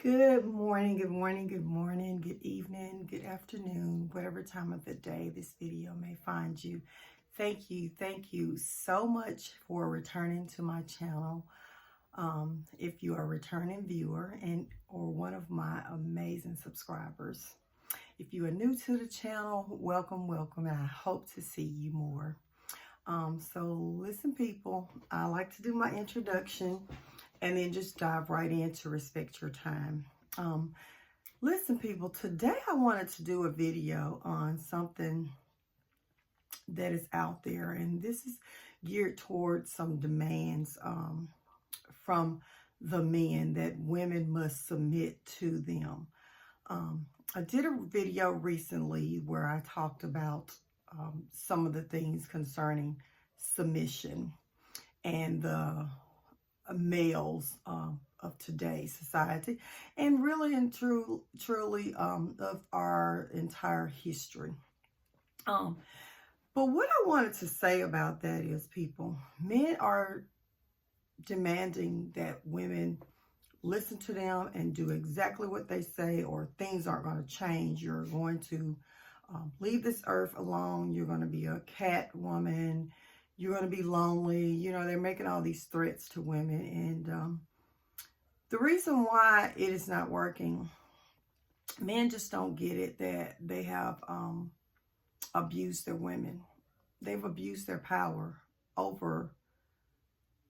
Good morning, good morning, good morning, good evening, good afternoon, whatever time of the day this video may find you. Thank you so much for returning to my channel. If you are a returning viewer or one of my amazing subscribers. If you are new to the channel, welcome, and I hope to see you more. So listen, people, I like to do my introduction and then just dive right in to respect your time. Listen, people, today I wanted to do a video on something that is out there, and this is geared towards some demands from the men that women must submit to them. I did a video recently where I talked about some of the things concerning submission and the males of today's society, and really and truly of our entire history. But what I wanted to say about that is, people, men are demanding that women listen to them and do exactly what they say, or things aren't going to change. You're going to leave this earth alone. You're going to be a cat woman. You're going to be lonely. You know, they're making all these threats to women. And the reason why it is not working, men just don't get it, that they have abused their women. They've abused their power over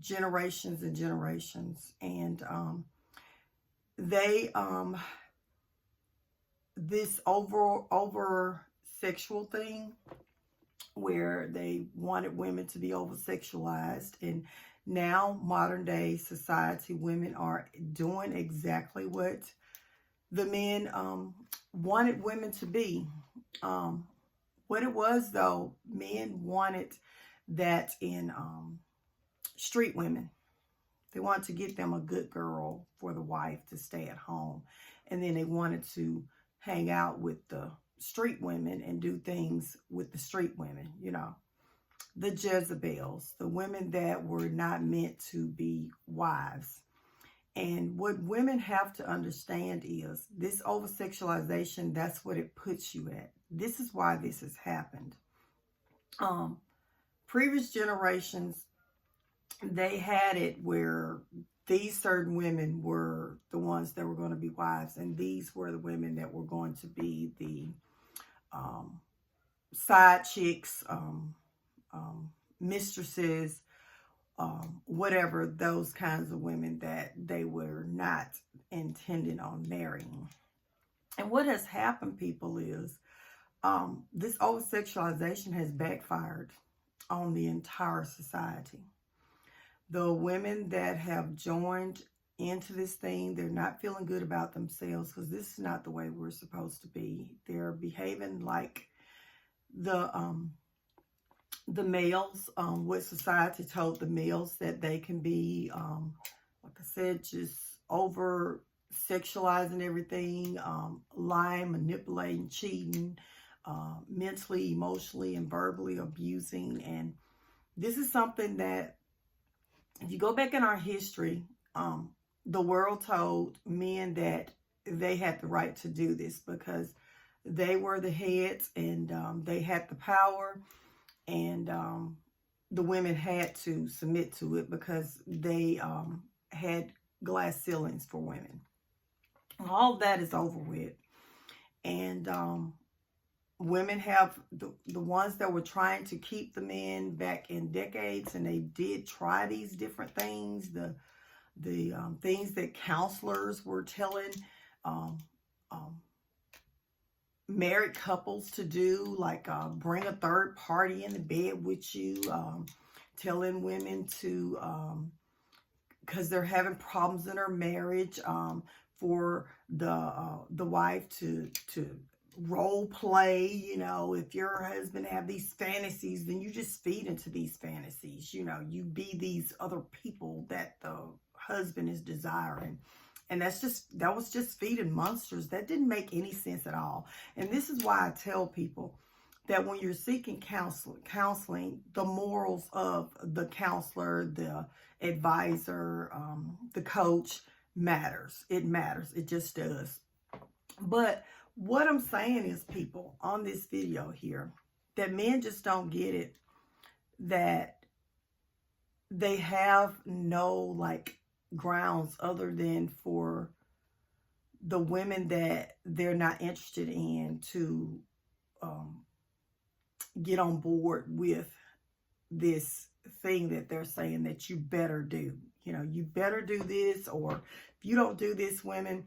generations and generations. And this over sexual thing, where they wanted women to be over sexualized, and now modern day society, women are doing exactly what the men wanted women to be. What it was, though, men wanted that in street women. They wanted to get them a good girl for the wife to stay at home, and then they wanted to hang out with the street women and do things with the street women, you know, the Jezebels, the women that were not meant to be wives. And what women have to understand is this over-sexualization, that's what it puts you at. This is why this has happened. Previous generations, they had it where these certain women were the ones that were going to be wives, and these were the women that were going to be the side chicks, mistresses, whatever, those kinds of women that they were not intending on marrying. And what has happened, people, is this over-sexualization has backfired on the entire society. The women that have joined into this thing, they're not feeling good about themselves, because this is not the way we're supposed to be. They're behaving like the males, what society told the males that they can be, like I said, just over sexualizing everything, lying, manipulating, cheating, mentally, emotionally, and verbally abusing. And this is something that, if you go back in our history, the world told men that they had the right to do this because they were the heads, and they had the power, and the women had to submit to it because they had glass ceilings for women. All that is over with. And women have, the ones that were trying to keep the men back in decades, and they did try these different things, the things that counselors were telling married couples to do, like bring a third party in the bed with you, telling women to, because they're having problems in her marriage, for the wife to role play. You know, if your husband have these fantasies, then you just feed into these fantasies. You know, you be these other people that the husband is desiring. And that was just feeding monsters. That didn't make any sense at all. And this is why I tell people that when you're seeking counseling, the morals of the counselor, the advisor, the coach, matters. It matters. It just does. But what I'm saying is, people, on this video here, that men just don't get it, that they have no like grounds other than for the women that they're not interested in to get on board with this thing that they're saying that you better do. You know, you better do this, or if you don't do this, women,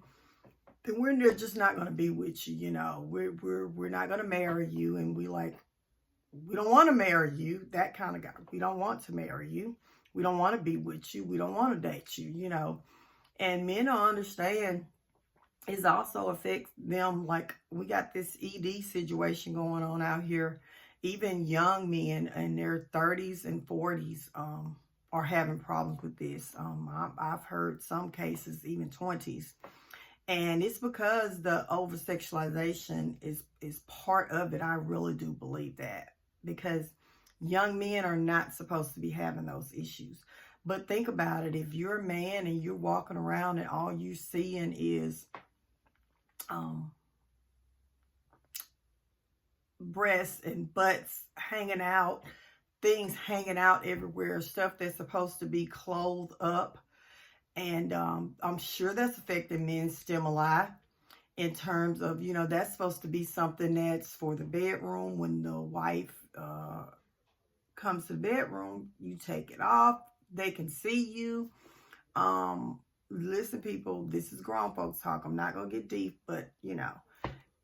then we're just not going to be with you. You know, we're not going to marry you, and we don't want to marry you. That kind of guy. We don't want to marry you. We don't want to be with you. We don't want to date you. You know, and men don't understand. It also affects them. Like, we got this ED situation going on out here. Even young men in their 30s and 40s are having problems with this. I've heard some cases, even 20s. And it's because the over-sexualization is part of it. I really do believe that. Because young men are not supposed to be having those issues. But think about it. If you're a man and you're walking around and all you seeing is breasts and butts hanging out, things hanging out everywhere, stuff that's supposed to be clothed up, and I'm sure that's affecting men's stimuli in terms of, you know, that's supposed to be something that's for the bedroom. When the wife comes to the bedroom, you take it off, they can see you. Listen, people, this is grown folks talk. I'm not gonna get deep, but you know,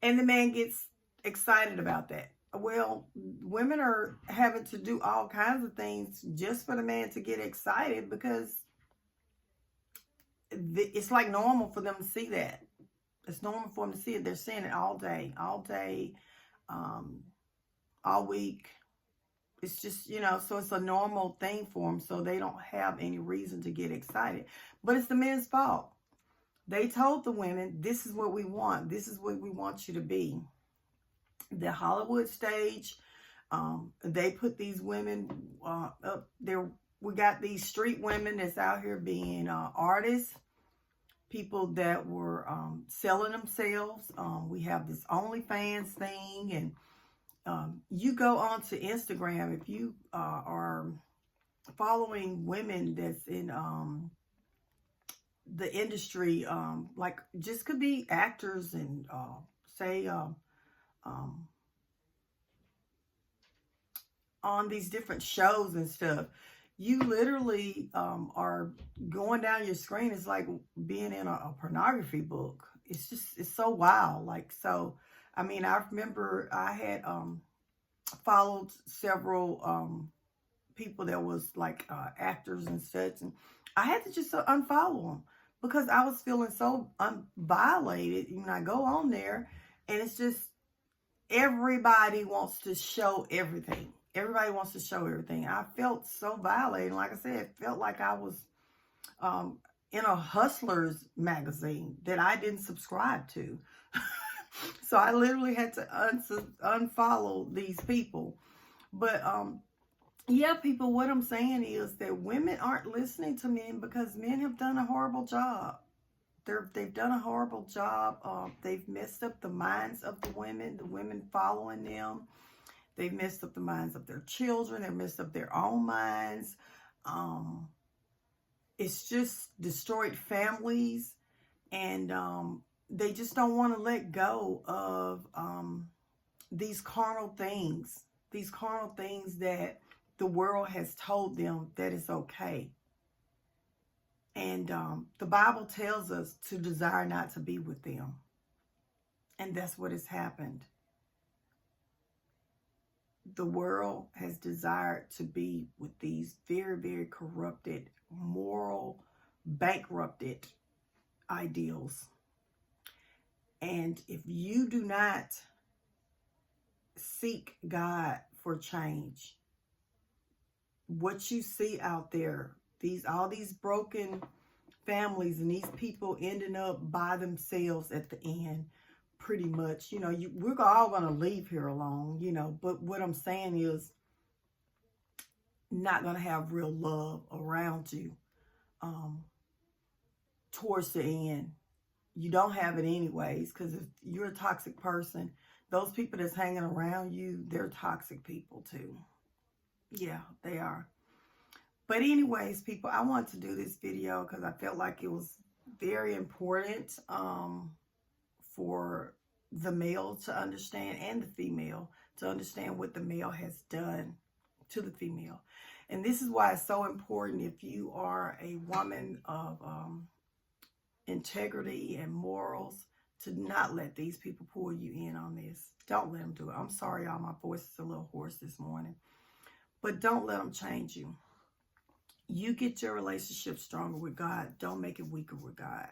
and the man gets excited about that. Well, women are having to do all kinds of things just for the man to get excited, because it's like normal for them to see that. It's normal for them to see it. They're seeing it all day, all week. It's just, you know, so it's a normal thing for them. So they don't have any reason to get excited. But it's the men's fault. They told the women, this is what we want. This is what we want you to be. The Hollywood stage, they put these women up there. We got these street women that's out here being artists, people that were selling themselves. We have this OnlyFans thing, and you go onto Instagram, if you are following women that's in the industry, like just could be actors and say on these different shows and stuff, you literally are going down your screen. It's like being in a pornography book. It's just, it's so wild. Like, so, I mean, I remember I had followed several people that was like actors and such, and I had to just unfollow them because I was feeling so violated. When I go on there, and it's just, everybody wants to show everything. Everybody wants to show everything. I felt so violated. Like I said, it felt like I was in a Hustlers magazine that I didn't subscribe to. So I literally had to unfollow these people. But yeah, people, what I'm saying is that women aren't listening to men because men have done a horrible job. They've done a horrible job. They've messed up the minds of the women following them. They've messed up the minds of their children. They've messed up their own minds. It's just destroyed families. And they just don't want to let go of these carnal things. These carnal things that the world has told them that it's okay. And the Bible tells us to desire not to be with them. And that's what has happened. The world has desired to be with these very, very corrupted, moral, bankrupted ideals. And if you do not seek God for change, what you see out there, all these broken families and these people ending up by themselves at the end, pretty much, you know, we're all going to leave here alone, you know, but what I'm saying is not going to have real love around you. towards the end. You don't have it anyways, because if you're a toxic person, those people that's hanging around you, they're toxic people too. Yeah, they are. But anyways, people, I want to do this video because I felt like it was very important for the male to understand and the female to understand what the male has done to the female. And this is why it's so important, if you are a woman of integrity and morals, to not let these people pull you in on this. Don't let them do it. I'm sorry, y'all, my voice is a little hoarse this morning. But don't let them change you. You get your relationship stronger with God. Don't make it weaker with God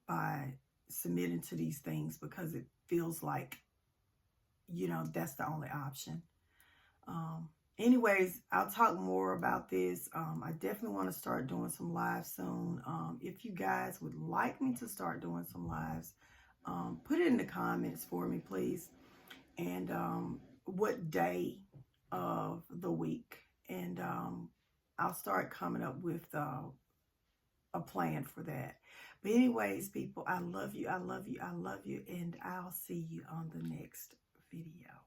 by submitting to these things, because it feels like, you know, that's the only option. Anyways, I'll talk more about this. I definitely want to start doing some lives soon. If you guys would like me to start doing some lives, put it in the comments for me, please. And what day of the week. And I'll start coming up with a plan for that. But anyways, people, I love you. I love you. I love you. And I'll see you on the next video.